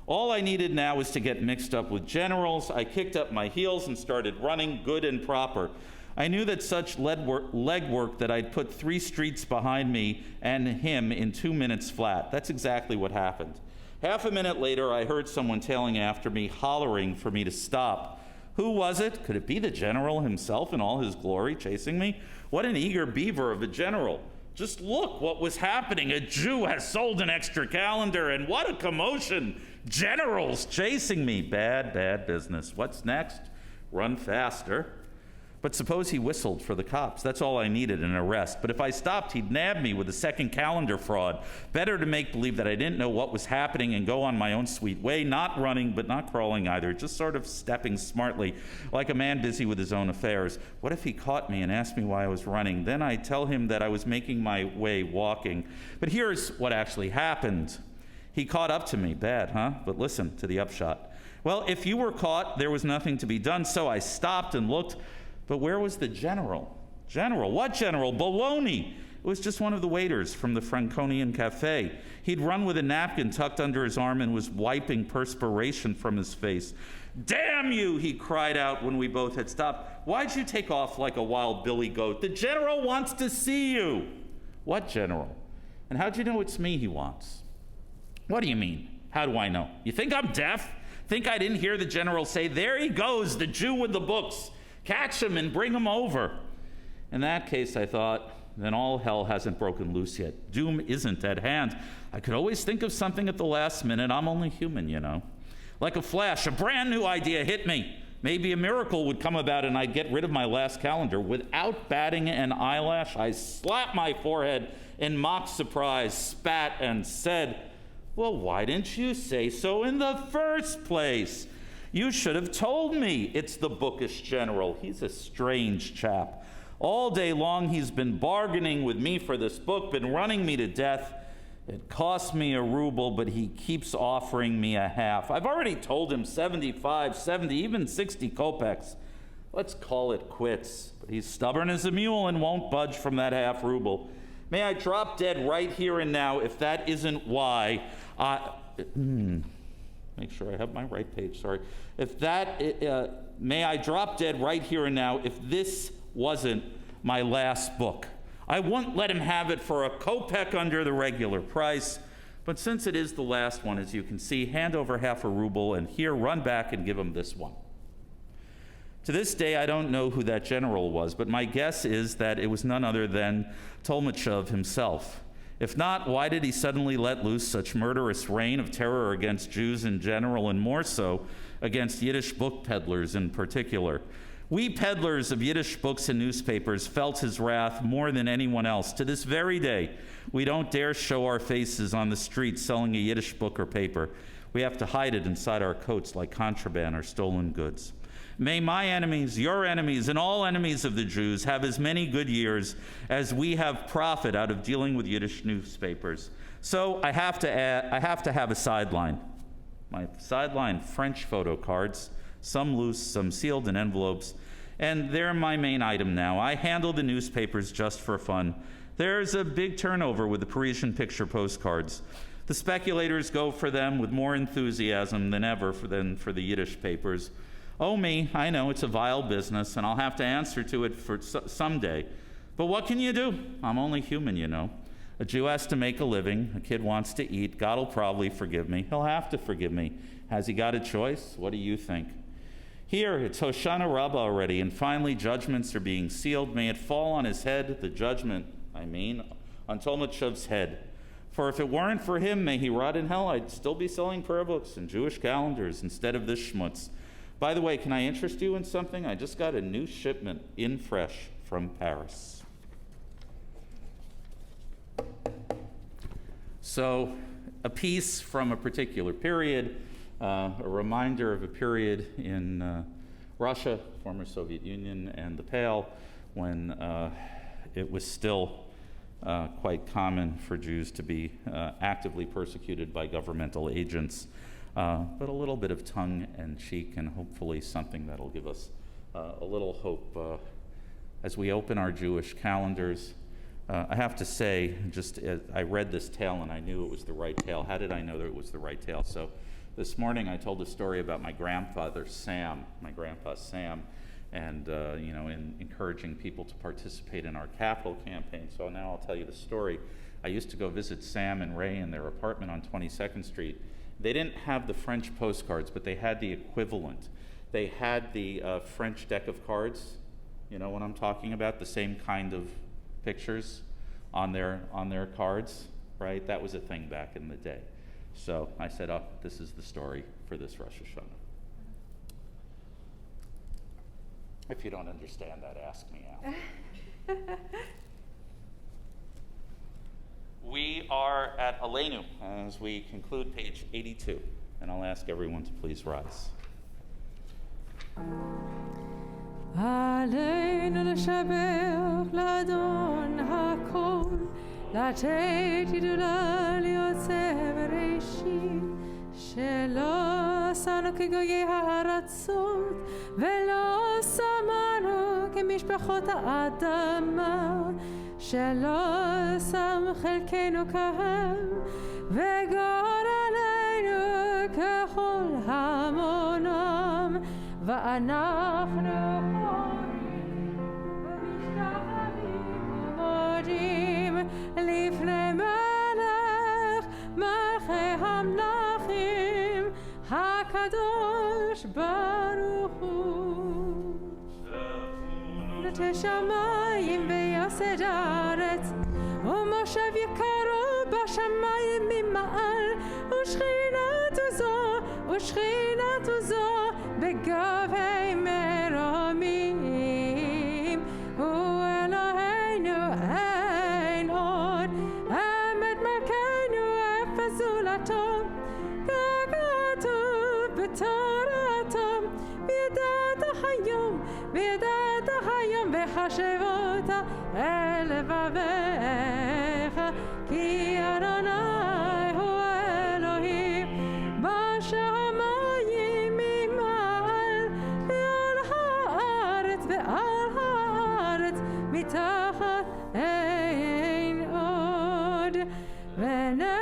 All I needed now was to get mixed up with generals. I kicked up my heels and started running good and proper. I knew that such legwork that I'd put 3 streets behind me and him in 2 minutes flat. That's exactly what happened. Half a minute later, I heard someone tailing after me, hollering for me to stop. Who was it? Could it be the general himself in all his glory chasing me? What an eager beaver of a general. Just look what was happening. A Jew has sold an extra calendar, and what a commotion. Generals chasing me. Bad, bad business. What's next? Run faster. But suppose he whistled for the cops. That's all I needed, an arrest. But if I stopped, he'd nab me with a second calendar fraud. Better to make believe that I didn't know what was happening and go on my own sweet way, not running, but not crawling either, just sort of stepping smartly, like a man busy with his own affairs. What if he caught me and asked me why I was running? Then I'd tell him that I was making my way walking. But here's what actually happened. He caught up to me. Bad, huh? But listen to the upshot. Well, if you were caught, there was nothing to be done, so I stopped and looked. But where was the general? General? What general? Baloney! It was just one of the waiters from the Franconian Cafe. He'd run with a napkin tucked under his arm and was wiping perspiration from his face. Damn you, he cried out when we both had stopped. Why'd you take off like a wild billy goat? The general wants to see you. What general? And how'd you know it's me he wants? What do you mean? How do I know? You think I'm deaf? Think I didn't hear the general say, there he goes, the Jew with the books. Catch him and bring him over. In that case, I thought, then all hell hasn't broken loose yet. Doom isn't at hand. I could always think of something at the last minute. I'm only human, you know. Like a flash, a brand new idea hit me. Maybe a miracle would come about and I'd get rid of my last calendar. Without batting an eyelash, I slapped my forehead in mock surprise, spat, and said, well, why didn't you say so in the first place? You should have told me. It's the bookish general. He's a strange chap. All day long he's been bargaining with me for this book, been running me to death. It cost me a ruble, but he keeps offering me a half. I've already told him 75, 70, even 60 kopecks. Let's call it quits. But he's stubborn as a mule and won't budge from that half ruble. May I drop dead right here and now if that isn't why make sure I have my right page, sorry. May I drop dead right here and now if this wasn't my last book. I won't let him have it for a kopeck under the regular price, but since it is the last one, as you can see, hand over half a ruble and here, run back and give him this one. To this day, I don't know who that general was, but my guess is that it was none other than Tolmachov himself. If not, why did he suddenly let loose such murderous reign of terror against Jews in general, and more so against Yiddish book peddlers in particular? We peddlers of Yiddish books and newspapers felt his wrath more than anyone else. To this very day, we don't dare show our faces on the street selling a Yiddish book or paper. We have to hide it inside our coats like contraband or stolen goods. May my enemies, your enemies, and all enemies of the Jews have as many good years as we have profit out of dealing with Yiddish newspapers. So I have to have a sideline. My sideline French photo cards, some loose, some sealed in envelopes, and they're my main item now. I handle the newspapers just for fun. There's a big turnover with the Parisian picture postcards. The speculators go for them with more enthusiasm than ever than for the Yiddish papers. Oh me, I know it's a vile business, and I'll have to answer to it for someday. But what can you do? I'm only human, you know. A Jew has to make a living. A kid wants to eat. God will probably forgive me. He'll have to forgive me. Has he got a choice? What do you think? Here, it's Hoshana Rabbah already, and finally judgments are being sealed. May it fall on his head, the judgment, on Tolmachov's head. For if it weren't for him, may he rot in hell, I'd still be selling prayer books and Jewish calendars instead of this schmutz. By the way, can I interest you in something? I just got a new shipment in fresh from Paris. So, a piece from a particular period, a reminder of a period in Russia, former Soviet Union, and the Pale, when it was still quite common for Jews to be actively persecuted by governmental agents, but a little bit of tongue and cheek, and hopefully something that'll give us a little hope as we open our Jewish calendars. I have to say, I read this tale and I knew it was the right tale. How did I know that it was the right tale? So this morning I told a story about my grandpa Sam, and in encouraging people to participate in our capital campaign. So now I'll tell you the story. I used to go visit Sam and Ray in their apartment on 22nd Street. They didn't have the French postcards, but they had the equivalent. They had the French deck of cards. You know what I'm talking about? The same kind of pictures on their cards, right? That was a thing back in the day. So I said, this is the story for this Rosh Hashanah. If you don't understand that, ask me out. We are at Aleinu as we conclude page 82, and I'll ask everyone to please rise. עלינו לשבח לאדון הכל, לתת גדולה ליוצא בראשית, שלא עשנו כגויי הארצות, ולא שמנו כמשפחות האדמה, שלא שם חלקנו כהם, וגורלנו ככל המונם, ואנחנו חורים ומשתחווים ומודים לפני מלך מלכי המלכים הקדוש ברוך הוא. נוטה שמיים ויסד הארץ ומושב יקרו בשמיים ממעל ושכינת זו בגבי מרומים, הוא אלוהינו אין עוד, אמת מלכנו אפס זולתו, ככתוב בתורתו, וידעת היום בחשבות, ונשמרת אל לבביך, כי אדוני הוא אלוהים בשמיים ממעל ועל הארץ ועל הארץ מתחת אין עוד. ונאמר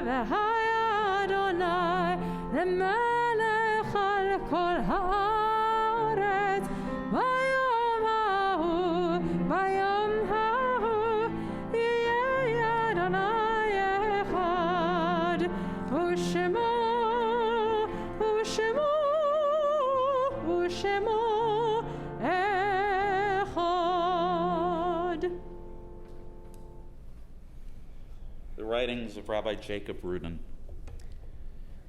והיה אדוני למלך על כל הארץ ביום ההוא יהיה אדוני אחד ושמו אחד. The writings of Rabbi Jacob Rudin.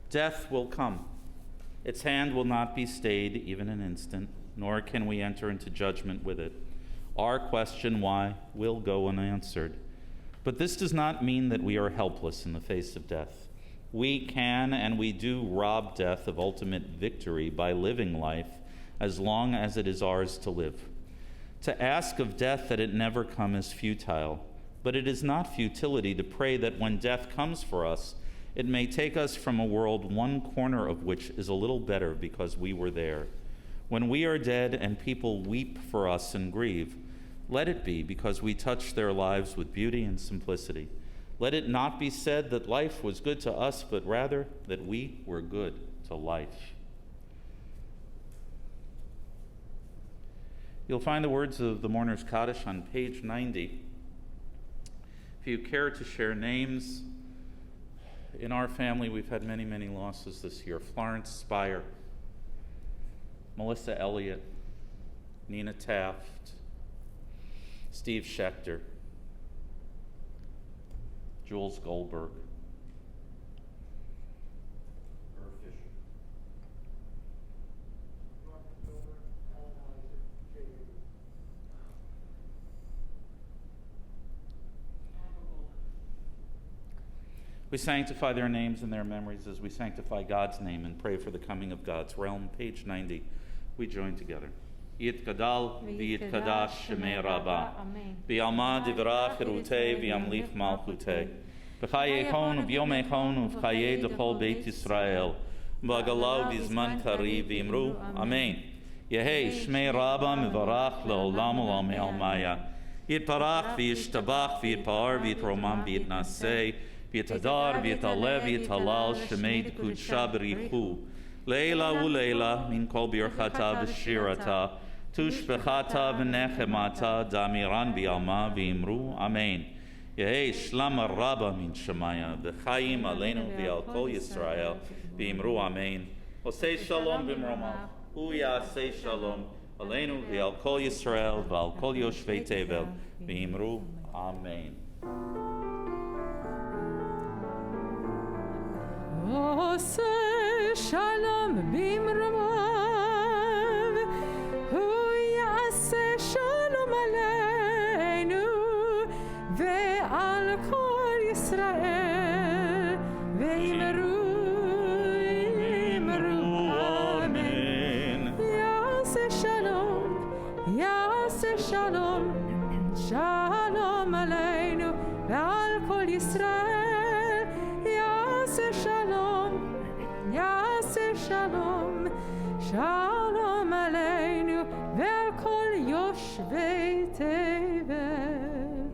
Death will come. Its hand will not be stayed even an instant, nor can we enter into judgment with it. Our question, why, will go unanswered. But this does not mean that we are helpless in the face of death. We can and we do rob death of ultimate victory by living life as long as it is ours to live. To ask of death that it never come is futile, but it is not futility to pray that when death comes for us, it may take us from a world one corner of which is a little better because we were there. When we are dead and people weep for us and grieve, let it be because we touched their lives with beauty and simplicity. Let it not be said that life was good to us, but rather that we were good to life. You'll find the words of the Mourner's Kaddish on page 90. If you care to share names, in our family we've had many, many losses this year. Florence Spire, Melissa Elliott, Nina Taft, Steve Schechter, Jules Goldberg, Irv Fisher. We sanctify their names and their memories as we sanctify God's name and pray for the coming of God's realm. Page 90. We join together. Yitgadal v'yitkadash shemei Rabbah. V'yalma divrach erutei v'yamlich malchutei. V'chaye chon v'yomei chon v'chaye d'chol Beit Yisrael. V'agalau v'zman kari v'imru. Amen. Yehei shmei Rabbah mivarach le'olam olam elmaya. Yitparach v'yishtabach v'yitpar v'yitromam v'yitnasei. V'yitadar v'yitalev v'yitalal shemei d'kudsha b'richu. Leila uleila min kol birchata v'shirata. Tushbechata v'nechemata damiran v'yalma v'imru. Amen. Yehei shlam rabba min shemaya v'chaim aleinu v'al kol Yisrael v'imru. Amen. Osei shalom b'mromah. Hu yasei shalom aleinu v'al kol Yisrael v'al kol yoshvei tevel v'imru. Amen. Osei shalom b'mromav, hu yaseh shalom aleinu ve'al kol Yisrael ve'imru amen. Yaseh shalom shalom aleinu ve'al kol Yisrael. Shalom, shalom aleinu ve'al kol yoshvei tevel.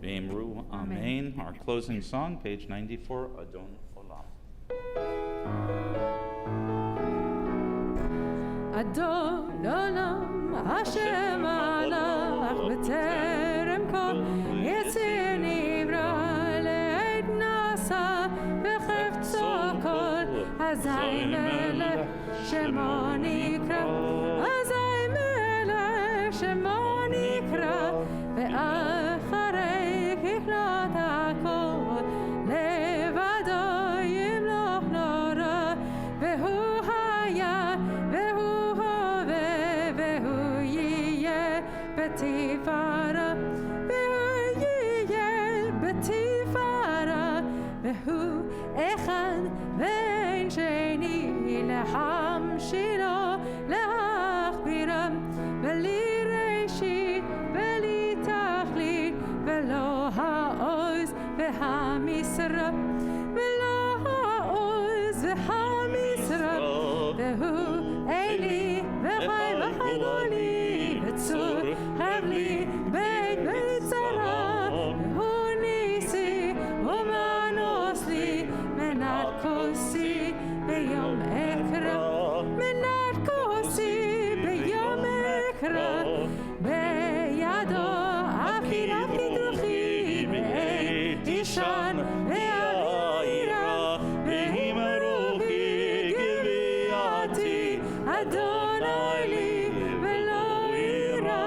V'imru, amen. Our closing song, page 94, Adon Olam. Adon Olam, Hashem alach b'terem kol yetzir nivra le'ed nasa v'chefzo kol. Azai melech shemo nikra, Azai melech shemo nikra, ve'acharei kichlot hakol, levado yimloch nora, ve'hu haya, ve'hu hove, ve'hu yiyeh betifara, ve'hu yiyeh betifara, ve'hu echad ve'en sheni leham shilo leachbiram ve'lirei ועם ישראל, והוא אלי וחי וחי לי, וצור חב לי בית בצרה, והוא ניסי ומנוס לי, מנת כוסי ביום אקרא, מנת כוסי ביום אקרא, בידו אבקי דרכי, בעת אישן ואבירה, והימרו כי גביעתי, אדוני לי ולא אירא,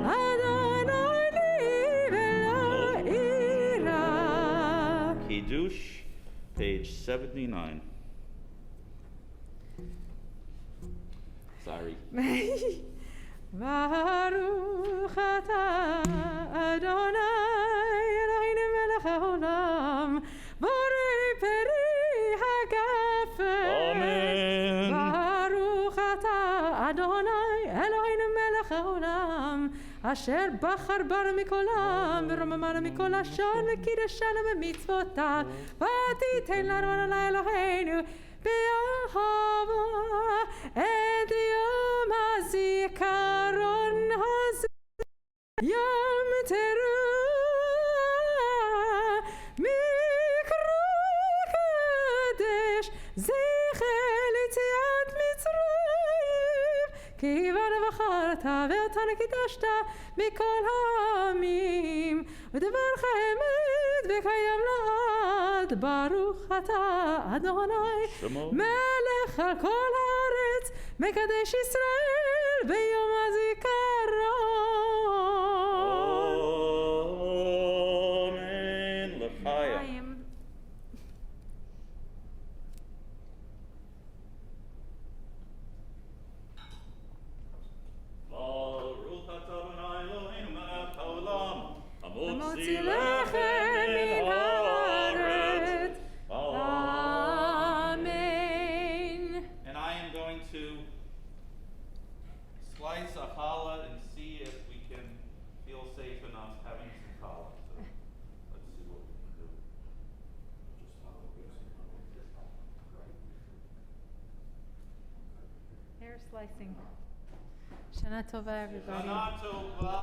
אדוני לי ולא אירא. Kiddush, page 79. Sorry. ברוך אתה אדוני אלוהינו מלך העולם בורא פרי הגפן. Amen. ברוך אתה אדוני אלוהינו מלך העולם אשר בחר בנו מכל עם ורוממנו מכל לשון וקידשנו במצוותיו ותיתן לנו אדוני אלוהינו באהבה את יום הזיכרון הזה, יום תרועה מקרא קדש זכר ליציאת מצרים, כי בנו בחרת ואותנו קידשת מכל העמים, ודברך אמת וקיים לעד. ברוך אתה אדוני שמו. מלך על כל הארץ, מקדש ישראל ביום הזיכרון. Amen. L'chaim. חיים. Baruch atah Adonai Eloheinu melech haolam, המוציא לחם מן הארץ. Amen. And I am going to slice a challah and see if we can feel safe enough having some challah. So let's see what we can do. Hair slicing. Shana Tova, everybody. Shana Tova.